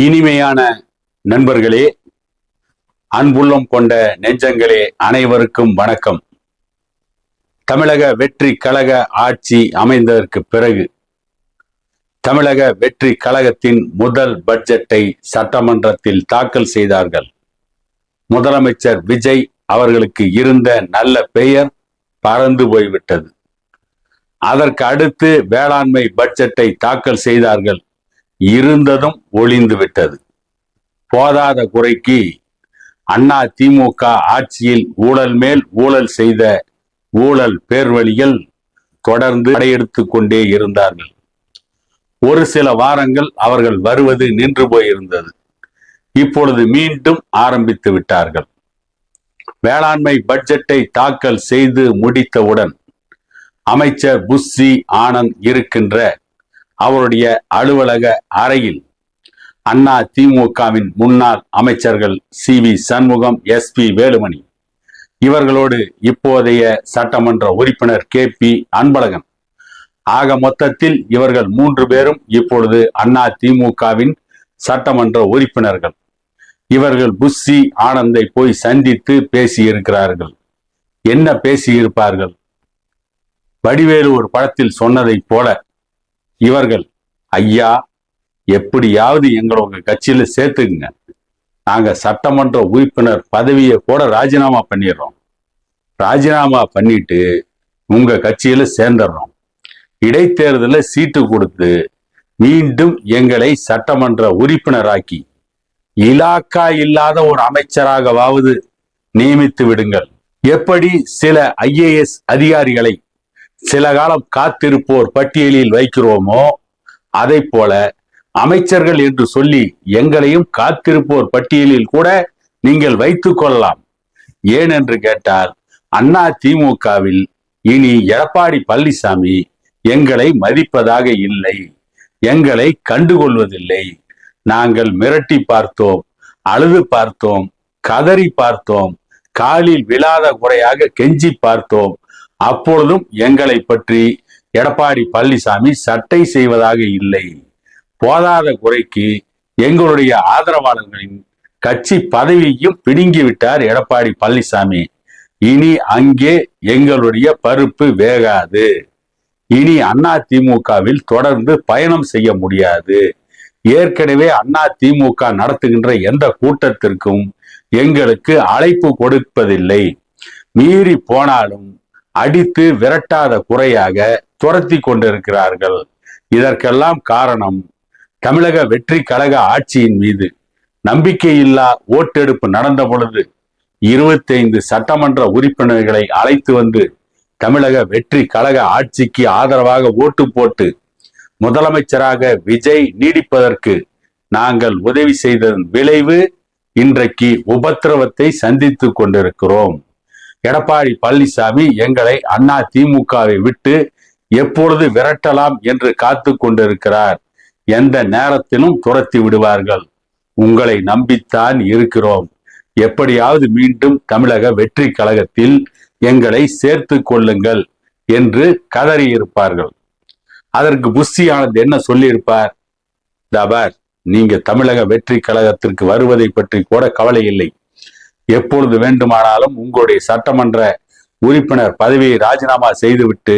இனிமையான நண்பர்களே, அன்புள்ளம் கொண்ட நெஞ்சங்களே, அனைவருக்கும் வணக்கம். தமிழக வெற்றி கழக ஆட்சி அமைந்ததற்கு பிறகு தமிழக வெற்றி கழகத்தின் முதல் பட்ஜெட்டை சட்டமன்றத்தில் தாக்கல் செய்தார்கள். முதலமைச்சர் விஜய் அவர்களுக்கு இருந்த நல்ல பெயர் பறந்து போய்விட்டது. அதற்கு அடுத்து வேளாண்மை பட்ஜெட்டை தாக்கல் செய்தார்கள். இருந்ததும் ஒளிந்து விட்டது. போதாத குறைக்கு அண்ணா திமுக ஆட்சியில் ஊழல் மேல் ஊழல் செய்த ஊழல் பேர்வழிகள் தொடர்ந்து படையெடுத்து கொண்டே இருந்தார்கள். ஒரு சில வாரங்கள் அவர்கள் வருவது நின்று போயிருந்தது. இப்பொழுது மீண்டும் ஆரம்பித்து விட்டார்கள். வேளாண்மை பட்ஜெட்டை தாக்கல் செய்து முடித்தவுடன் அமைச்சர் புஸ்ஸி ஆனந்த் இருக்கின்ற அவருடைய அலுவலக அறையில் அண்ணா திமுகவின் முன்னாள் அமைச்சர்கள் சி.வி. சண்முகம், எஸ்.பி. வேலுமணி, இவர்களோடு இப்போதைய சட்டமன்ற உறுப்பினர் கே.பி. அன்பழகன், ஆக மொத்தத்தில் இவர்கள் 3 பேரும் இப்பொழுது அண்ணா திமுகவின் சட்டமன்ற உறுப்பினர்கள். இவர்கள் புஸ்ஸி ஆனந்தை போய் சந்தித்து பேசியிருக்கிறார்கள். என்ன பேசியிருப்பார்கள்? வடிவேலு ஒரு படத்தில் சொன்னதை போல இவர்கள், ஐயா, எப்படியாவது எங்களை உங்க கட்சியில சேர்த்துக்குங்க, நாங்க சட்டமன்ற உறுப்பினர் பதவியை கூட ராஜினாமா பண்ணிடுறோம், ராஜினாமா பண்ணிட்டு உங்க கட்சியில சேர்ந்துடுறோம், இடைத்தேர்தலில் சீட்டு கொடுத்து மீண்டும் எங்களை சட்டமன்ற உறுப்பினராக்கி இலாக்கா இல்லாத ஒரு அமைச்சராகவாவது நியமித்து விடுங்கள். எப்படி சில IAS அதிகாரிகளை சில காலம் காத்திருப்போர் பட்டியலில் வைக்கிறோமோ, அதை போல அமைச்சர்கள் என்று சொல்லி எங்களையும் காத்திருப்போர் பட்டியலில் கூட நீங்கள் வைத்துக் கொள்ளலாம். ஏன் என்று கேட்டால், அண்ணா திமுகவில் இனி எடப்பாடி பழனிசாமி எங்களை மதிப்பதாக இல்லை, எங்களை கண்டுகொள்வதில்லை. நாங்கள் மிரட்டி பார்த்தோம், அழுது பார்த்தோம், கதறி பார்த்தோம், காலில் விழாத குறையாக கெஞ்சி பார்த்தோம். அப்பொழுதும் எங்களை பற்றி எடப்பாடி பழனிசாமி சட்டை செய்வதாக இல்லை. போதாத குறைக்கு எங்களுடைய ஆதரவாளர்களின் கட்சி பதவியையும் பிடுங்கிவிட்டார் எடப்பாடி பழனிசாமி. இனி அங்கே எங்களுடைய பருப்பு வேகாது. இனி அண்ணா திமுகவில் தொடர்ந்து பயணம் செய்ய முடியாது. ஏற்கனவே அண்ணா திமுக நடத்துகின்ற எந்த கூட்டத்திற்கும் எங்களுக்கு அழைப்பு கொடுப்பதில்லை. மீறி போனாலும் அடித்து விரட்டாத குறையாக துரத்தி கொண்டிருக்கிறார்கள். இதற்கெல்லாம் காரணம் தமிழக வெற்றி கழக ஆட்சியின் மீது நம்பிக்கையில்லா ஓட்டெடுப்பு நடந்த பொழுது 25 சட்டமன்ற உறுப்பினர்களை அழைத்து வந்து தமிழக வெற்றி கழக ஆட்சிக்கு ஆதரவாக ஓட்டு போட்டு முதலமைச்சராக விஜய் நீடிப்பதற்கு நாங்கள் உதவி செய்ததன் விளைவு இன்றைக்கு உபத்திரவத்தை சந்தித்து கொண்டிருக்கிறோம். எடப்பாடி பழனிசாமி எங்களை அண்ணா திமுகவை விட்டு எப்பொழுது விரட்டலாம் என்று காத்து கொண்டிருக்கிறார். எந்த நேரத்திலும் துரத்தி விடுவார்கள். உங்களை நம்பித்தான் இருக்கிறோம். எப்படியாவது மீண்டும் தமிழக வெற்றி கழகத்தில் எங்களை சேர்த்து கொள்ளுங்கள் என்று கதறியிருப்பார்கள். அதற்கு புஸ்ஸி ஆனந்த் என்ன சொல்லியிருப்பார்? தபார், நீங்க தமிழக வெற்றி கழகத்திற்கு வருவதை பற்றி கூட கவலை இல்லை. எப்பொழுது வேண்டுமானாலும் உங்களுடைய சட்டமன்ற உறுப்பினர் பதவியை ராஜினாமா செய்துவிட்டு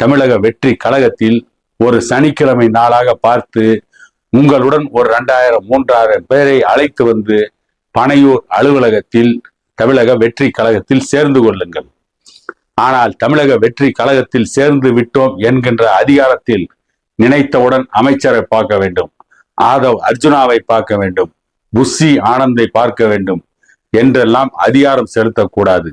தமிழக வெற்றி கழகத்தில் ஒரு சனிக்கிழமை நாளாக பார்த்து உங்களுடன் ஒரு 2000-3000 பேரை அழைத்து வந்து பனையூர் அலுவலகத்தில் தமிழக வெற்றி கழகத்தில் சேர்ந்து கொள்ளுங்கள். ஆனால் தமிழக வெற்றி கழகத்தில் சேர்ந்து விட்டோம் என்கின்ற அதிகாரத்தில் நினைத்தவுடன் அமைச்சரை பார்க்க வேண்டும், ஆதவ் அர்ஜுனாவை பார்க்க வேண்டும், புஸ்ஸி ஆனந்தை பார்க்க வேண்டும் என்றெல்லாம் அதிகாரம் செலுத்தக்கூடாது.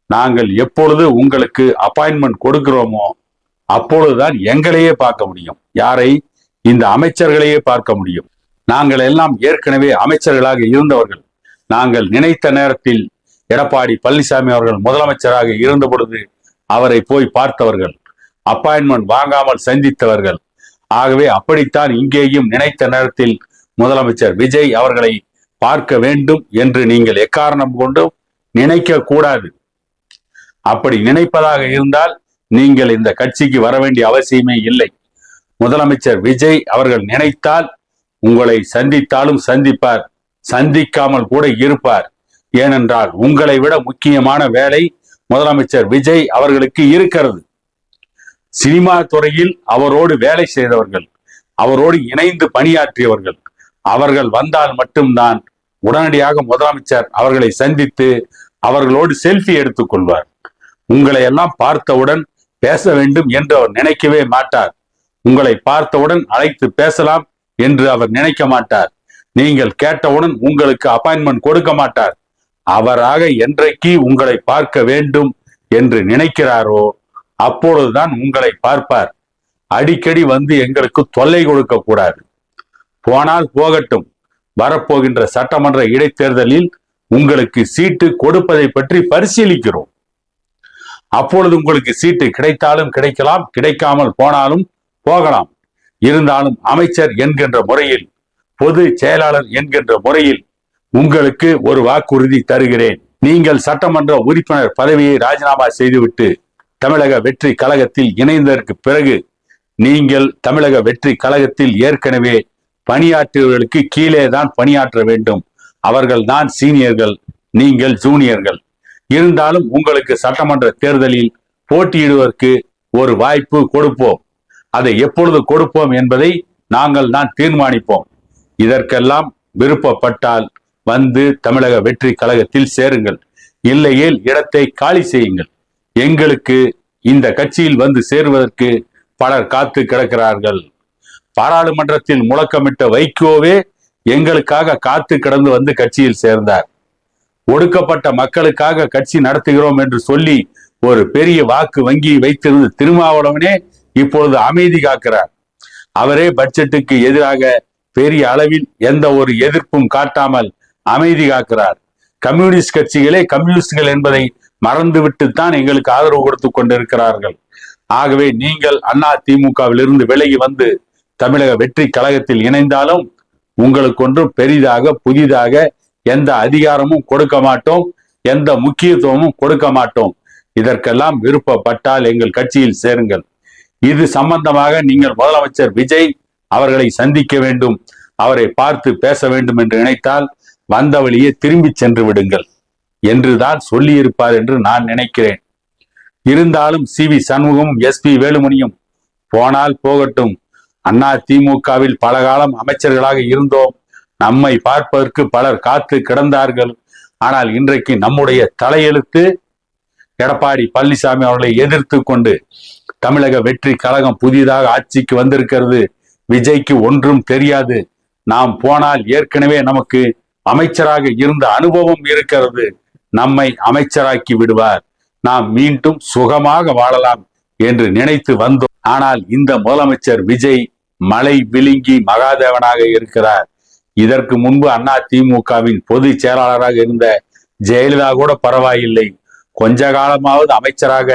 நாங்கள் எப்பொழுது உங்களுக்கு அப்பாயின்மெண்ட் கொடுக்கிறோமோ அப்பொழுதுதான் எங்களையே பார்க்க முடியும். யாரை? இந்த அமைச்சர்களையே பார்க்க முடியும். நாங்கள் எல்லாம் ஏற்கனவே அமைச்சர்களாக இருந்தவர்கள். நாங்கள் நினைத்த நேரத்தில் எடப்பாடி பழனிசாமி அவர்கள் முதலமைச்சராக இருந்த பொழுது அவரை போய் பார்த்தவர்கள், அப்பாயின்மெண்ட் வாங்காமல் சந்தித்தவர்கள். ஆகவே அப்படித்தான் இங்கேயும் நினைத்த நேரத்தில் முதலமைச்சர் விஜய் அவர்களை பார்க்க வேண்டும் என்று நீங்கள் எக்காரணம் கொண்டும் நினைக்க கூடாது. அப்படி நினைப்பதாக இருந்தால் நீங்கள் இந்த கட்சிக்கு வர வேண்டிய அவசியமே இல்லை. முதலமைச்சர் விஜய் அவர்கள் நினைத்தால் உங்களை சந்தித்தாலும் சந்திப்பார், சந்திக்காமல் கூட இருப்பார். ஏனென்றால் உங்களை விட முக்கியமான வேலை முதலமைச்சர் விஜய் அவர்களுக்கு இருக்கிறது. சினிமா துறையில் அவரோடு வேலை செய்தவர்கள், அவரோடு இணைந்து பணியாற்றியவர்கள், அவர்கள் வந்தால் மட்டும்தான் உடனடியாக முதலமைச்சர் அவர்களை சந்தித்து அவர்களோடு செல்ஃபி எடுத்துக் கொள்வார். உங்களை எல்லாம் பார்த்தவுடன் பேச வேண்டும் என்று அவர் நினைக்கவே மாட்டார். உங்களை பார்த்தவுடன் அழைத்து பேசலாம் என்று அவர் நினைக்க மாட்டார். நீங்கள் கேட்டவுடன் உங்களுக்கு அப்பாயின்மெண்ட் கொடுக்க மாட்டார். அவராக என்றைக்கு உங்களை பார்க்க வேண்டும் என்று நினைக்கிறாரோ அப்பொழுதுதான் உங்களை பார்ப்பார். அடிக்கடி வந்து எங்களுக்கு தொல்லை கொடுக்க கூடாது. போனால் போகட்டும், வரப்போகின்ற சட்டமன்ற இடைத்தேர்தலில் உங்களுக்கு சீட்டு கொடுப்பதை பற்றி பரிசீலிக்கிறோம். அப்பொழுது உங்களுக்கு சீட்டு கிடைத்தாலும் கிடைக்கலாம், கிடைக்காமல் போனாலும் போகலாம். இருந்தாலும் அமைச்சர் என்கின்ற முறையில், பொது செயலாளர் என்கின்ற முறையில் உங்களுக்கு ஒரு வாக்குறுதி தருகிறேன். நீங்கள் சட்டமன்ற உறுப்பினர் பதவியை ராஜினாமா செய்துவிட்டு தமிழக வெற்றி கழகத்தில் இணைந்ததற்கு பிறகு நீங்கள் தமிழக வெற்றி கழகத்தில் ஏற்கனவே பணியாற்றியவர்களுக்கு கீழே தான் பணியாற்ற வேண்டும். அவர்கள் தான் சீனியர்கள், நீங்கள் ஜூனியர்கள். இருந்தாலும் உங்களுக்கு சட்டமன்ற தேர்தலில் போட்டியிடுவதற்கு ஒரு வாய்ப்பு கொடுப்போம். அதை எப்பொழுது கொடுப்போம் என்பதை நாங்கள் தான் தீர்மானிப்போம். இதற்கெல்லாம் விருப்பப்பட்டால் வந்து தமிழக வெற்றி கழகத்தில் சேருங்கள், இல்லையேல் இடத்தை காலி செய்யுங்கள். எங்களுக்கு இந்த கட்சியில் வந்து சேருவதற்கு பலர் காத்து கிடக்கிறார்கள். பாராளுமன்றத்தில் முழக்கமிட்ட வைகோவே எங்களுக்காக காத்து கிடந்து வந்து கட்சியில் சேர்ந்தார். ஒடுக்கப்பட்ட மக்களுக்காக கட்சி நடத்துகிறோம் என்று சொல்லி ஒரு பெரிய வாக்கு வங்கி வைத்திருந்த திருமாவளவனே இப்பொழுது அமைதி காக்கிறார். அவரே பட்ஜெட்டுக்கு எதிராக பெரிய அளவில் எந்த ஒரு எதிர்ப்பும் காட்டாமல் அமைதி காக்கிறார். கம்யூனிஸ்ட் கட்சிகளே கம்யூனிஸ்டுகள் என்பதை மறந்துவிட்டுத்தான் எங்களுக்கு ஆதரவு கொடுத்து கொண்டிருக்கிறார்கள். ஆகவே நீங்கள் அதிமுகவில் இருந்து விலகி வந்து தமிழக வெற்றி கழகத்தில் இணைந்தாலும் உங்களுக்கு ஒன்றும் பெரிதாக புதிதாக எந்த அதிகாரமும் கொடுக்க மாட்டோம், எந்த முக்கியத்துவமும் கொடுக்க மாட்டோம். இதற்கெல்லாம் விருப்பப்பட்டால் எங்கள் கட்சியில் சேருங்கள். இது சம்பந்தமாக நீங்கள் முதலமைச்சர் விஜய் அவர்களை சந்திக்க வேண்டும், அவரை பார்த்து பேச வேண்டும் என்று நினைத்தால் வந்த வழியே திரும்பி சென்று விடுங்கள் என்றுதான் சொல்லியிருப்பார் என்று நான் நினைக்கிறேன். இருந்தாலும் சி.வி. சண்முகம், எஸ்.பி. வேலுமணியும் போனால் போகட்டும். அதிமுகவில் பல காலம் அமைச்சர்களாக இருந்தோம், நம்மை பார்ப்பதற்கு பலர் காத்து கிடந்தார்கள். ஆனால் இன்றைக்கு நம்முடைய தலையெழுத்து எடப்பாடி பழனிசாமி அவர்களை எதிர்த்து கொண்டு தமிழக வெற்றி கழகம் புதிதாக ஆட்சிக்கு வந்திருக்கிறது. விஜய்க்கு ஒன்றும் தெரியாது. நாம் போனால் ஏற்கனவே நமக்கு அமைச்சராக இருந்த அனுபவம் இருக்கிறது, நம்மை அமைச்சராக்கி விடுவார், நாம் மீண்டும் சுகமாக வாழலாம் என்று நினைத்து வந்தோம். ஆனால் இந்த முதலமைச்சர் விஜய் மலை விழுங்கி மகாதேவனாக இருக்கிறார். இதற்கு முன்பு அதிமுகவின் பொதுச் செயலாளராக இருந்த ஜெயலலிதா கூட பரவாயில்லை, கொஞ்ச காலமாவது அமைச்சராக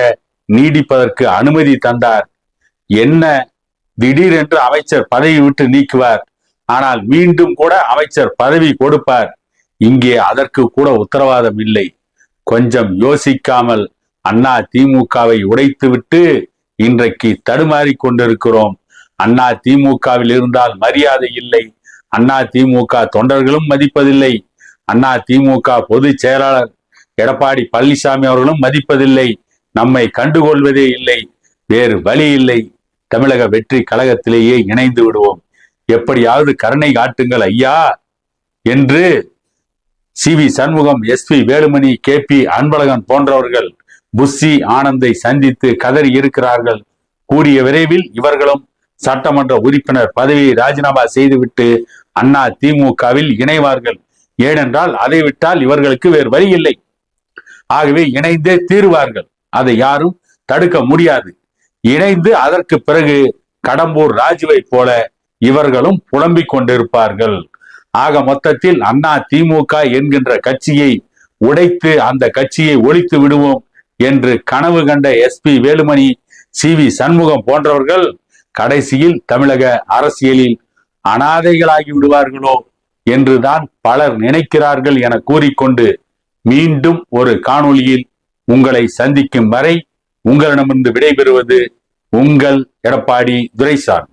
நீடிப்பதற்கு அனுமதி தந்தார். என்ன திடீரென்று அமைச்சர் பதவி விட்டு நீக்குவார், ஆனால் மீண்டும் கூட அமைச்சர் பதவி கொடுப்பார். இங்கே அதற்கு கூட உத்தரவாதம் இல்லை. கொஞ்சம் யோசிக்காமல் அதிமுகவை உடைத்துவிட்டு இன்றைக்கு தடுமாறி கொண்டிருக்கிறோம். அதிமுகவில் இருந்தால் மரியாதை இல்லை, அதிமுக தொண்டர்களும் மதிப்பதில்லை, அதிமுக பொதுச் செயலாளர் எடப்பாடி பழனிசாமி அவர்களும் மதிப்பதில்லை, நம்மை கண்டுகொள்வதே இல்லை. வேறு வழி இல்லை, தமிழக வெற்றி கழகத்திலேயே இணைந்து விடுவோம், எப்படியாவது கருணை காட்டுங்கள் ஐயா என்று CV. Shanmugam, S P. Velumani, KP. Anbazhagan போன்றவர்கள் புஷி ஆனந்தை சந்தித்து கதறி இருக்கிறார்கள். கூடிய விரைவில் இவர்களும் சட்டமன்ற உறுப்பினர் பதவியை ராஜினாமா செய்துவிட்டு அதிமுகவில் இணைவார்கள். ஏனென்றால் அதை விட்டால் இவர்களுக்கு வேறு வழி இல்லை. ஆகவே இணைந்தே தீர்வார்கள், அதை யாரும் தடுக்க முடியாது. இணைந்து அதற்கு பிறகு கடம்பூர் ராஜுவை போல இவர்களும் புலம்பிக் கொண்டிருப்பார்கள். ஆக மொத்தத்தில் அதிமுக என்கின்ற கட்சியை உடைத்து அந்த கட்சியை ஒழித்து விடுவோம் என்று கனவு கண்ட எஸ்.பி. வேலுமணி, சி.வி. சண்முகம் போன்றவர்கள் கடைசியில் தமிழக அரசியலில் அனாதைகளாகி விடுவார்களோ என்றுதான் பலர் நினைக்கிறார்கள் என கூறிக்கொண்டு மீண்டும் ஒரு காணொளியில் உங்களை சந்திக்கும் வரை உங்களிடமிருந்து விடைபெறுவது உங்கள் எடப்பாடி துரைசாமி.